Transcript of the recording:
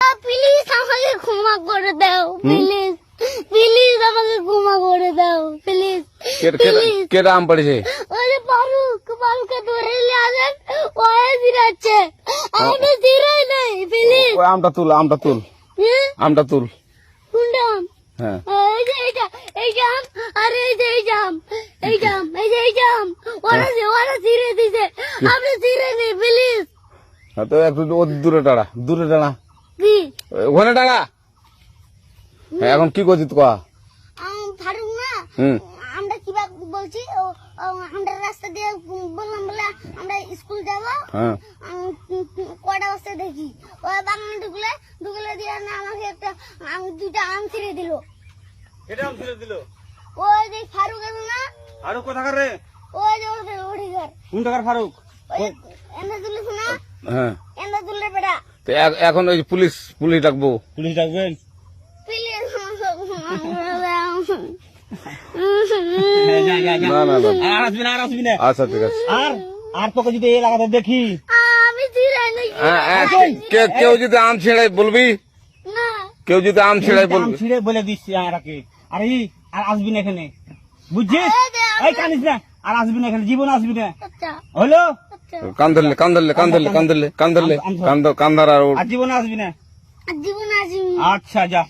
Please আমাকে ক্ষমা করে দাও, প্লিজ প্লিজ আমাকে ক্ষমা করে দাও, প্লিজ প্লিজ। কেটা আম পড়েছে? ওই যে ফারুককে ধরে নিয়ে আসেন, ওই জিরাচ্ছে, আমি জিরাই নাই, প্লিজ। ওই আমটা তুল, আমটা তুল, আমটা তুল। কোনটা আম? হ্যাঁ এই যে এই জাম, আর এই যে এই জাম, এই জাম, এই যে এই জাম, ওরা জিরে দিছে, আপনি জিরে নেই, প্লিজ। তো একটু দূরে টাড়া, দূরে টাড়া, কি ওখানে টাড়া। এখন কি করছিস কয়া? ফারুক না, হুম আমরা কি বলছি, আমরা রাস্তা দিয়ে বললাম বলে আমরা স্কুল যাবো, হ্যাঁ কটা বাজতে দেখি ওই বাগানে ঢুকলে দিয়ে না আমাকে একটা দুইটা আম ছিঁড়ে দিল। এটা আম ছিঁড়ে দিল? ওই যে ফারুক আছে না, ফারুক কোথাকার রে? ওই যে ওঠিকার, কোন টাকার ফারুক? এন্দা তুলিস না, হ্যাঁ। এন্দা তুললে বেটা, তো এখন ওই পুলিশ ডাকবো। পুলিশ ডাকবেন? প্লিজ না না না, আর আসবি না, আর আসবি না। আচ্ছা ঠিক আছে। আর তোকে যদি এই লাগাতে দেখি, আমি ছিঁড়াই নাই কেউ যদি আম ছেড়াই বলবি, না, কেউ যদি আম ছেড়াই আম বলবি। ছিঁড়ে বলে দিচ্ছি আরাকে। আর আসবি না এখানে, বুঝছিস? এই কানিস না, আর আসবি না এখানে, জীবন আসবি না, আচ্ছা হলো? আচ্ছা, কান ধরলে কান ধরলে কান ধরলে কান ধরলে কান ধরলে কান ধর আর আর জীবন আসবি না। জীবন আসি। আচ্ছা যা।